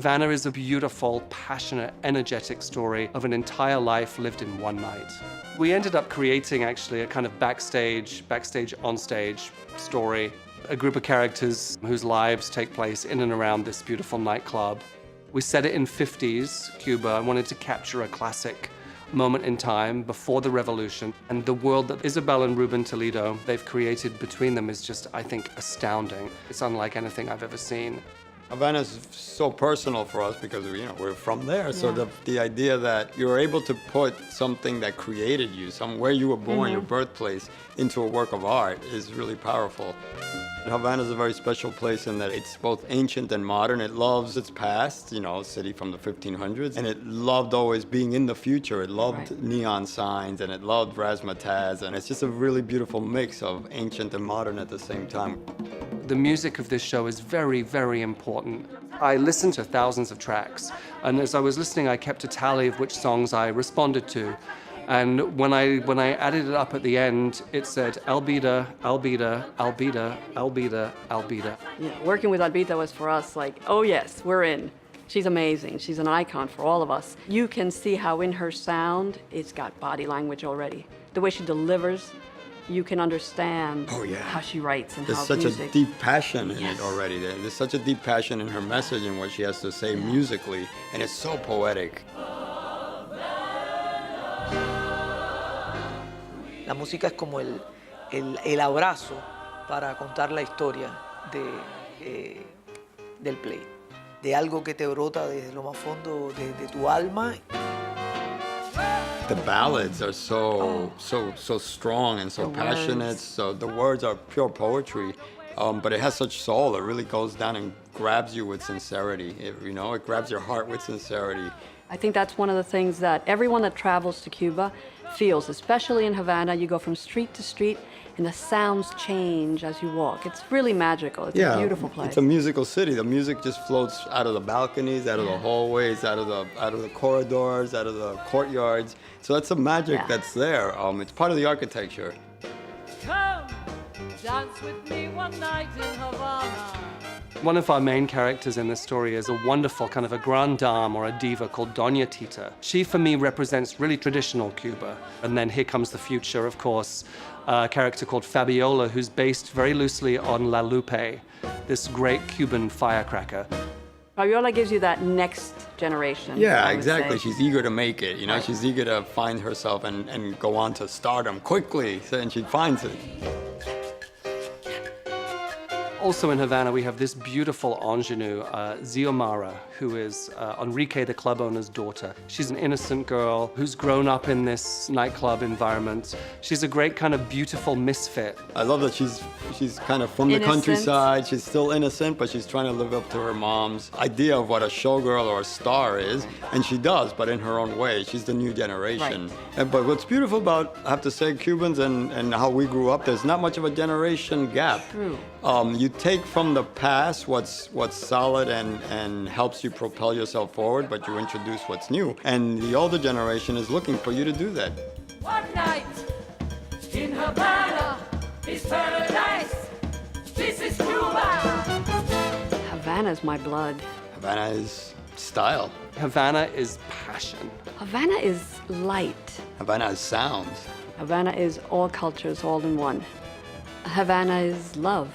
Havana is a beautiful, passionate, energetic story of an entire life lived in one night. We ended up creating actually a kind of backstage, onstage story. A group of characters whose lives take place in and around this beautiful nightclub. We set it in 50s Cuba. I wanted to capture a classic moment in time before the revolution. And the world that Isabel and Ruben Toledo, they've created between them is just, I think, astounding. It's unlike anything I've ever seen. Havana is so personal for us because we're from there. So the idea that you're able to put something that created you, where you were born, your birthplace, into a work of art is really powerful. Havana is a very special place in that it's both ancient and modern. It loves its past, a city from the 1500s, and it loved always being in the future. It loved neon signs, and it loved razzmatazz, and it's just a really beautiful mix of ancient and modern at the same time. The music of this show is very, very important. I listened to thousands of tracks, and as I was listening, I kept a tally of which songs I responded to. And when I added it up at the end, it said Albita, Albita, Albita, Albita, Albita. Yeah, working with Albita was for us like, oh yes, we're in. She's amazing. She's an icon for all of us. You can see how in her sound, it's got body language already. The way she delivers, you can understand how she writes and There's how such music... a deep passion in it already. There's such a deep passion in her message and what she has to say musically, and it's so poetic. La música es como el abrazo para contar la historia del play, de algo que te brota desde lo más fondo de tu alma. The ballads are so strong and so passionate. So the words are pure poetry, but it has such soul. It really goes down and grabs you with sincerity. It grabs your heart with sincerity. I think that's one of the things that everyone that travels to Cuba feels, especially in Havana. You go from street to street, and the sounds change as you walk. It's really magical. It's a beautiful place. It's a musical city. The music just floats out of the balconies, out of the hallways, out of the corridors, out of the courtyards. So that's the magic that's there. It's part of the architecture. Come, dance with me one night in Havana. One of our main characters in this story is a wonderful kind of a grande dame or a diva called Doña Tita. She, for me, represents really traditional Cuba. And then here comes the future, of course, a character called Fabiola, who's based very loosely on La Lupe, this great Cuban firecracker. Fabiola gives you that next generation. Yeah, exactly. She's eager to make it. She's eager to find herself and go on to stardom quickly, and she finds it. Also in Havana, we have this beautiful ingenue, Xiomara, who is Enrique, the club owner's daughter. She's an innocent girl who's grown up in this nightclub environment. She's a great kind of beautiful misfit. I love that she's kind of from the countryside. She's still innocent, but she's trying to live up to her mom's idea of what a showgirl or a star is, and she does, but in her own way. She's the new generation. But what's beautiful about, I have to say, Cubans and how we grew up, there's not much of a generation gap. True. You take from the past what's solid and helps you propel yourself forward, but you introduce what's new. And the older generation is looking for you to do that. One night in Havana is paradise. This is Cuba. Havana's my blood. Havana is style. Havana is passion. Havana is light. Havana is sound. Havana is all cultures, all in one. Havana is love.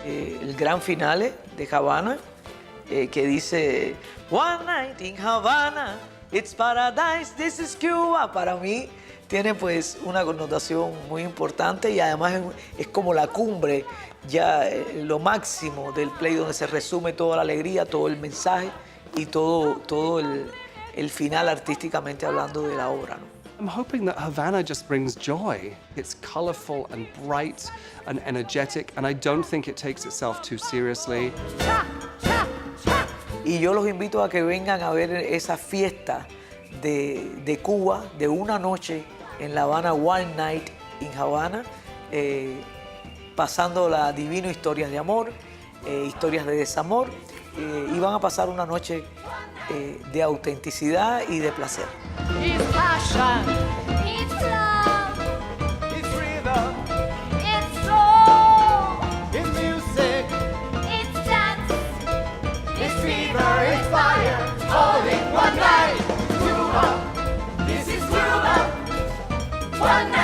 El gran finale de Havana, que dice One night in Havana, it's paradise, this is Cuba. Para mí tiene pues una connotación muy importante y además es como la cumbre, ya lo máximo del play donde se resume toda la alegría, todo el mensaje y todo el final artísticamente hablando de la obra, ¿no? I'm hoping that Havana just brings joy. It's colorful and bright and energetic, and I don't think it takes itself too seriously. Y yo los invito a que vengan a ver esa fiesta de Cuba, de una noche en La Habana, One Night in Havana, pasando la divino historias de amor, historias de desamor, y van a pasar una noche de autenticidad y de placer. It's passion. It's love. It's rhythm. It's soul. It's music. It's dance. It's feeling. One night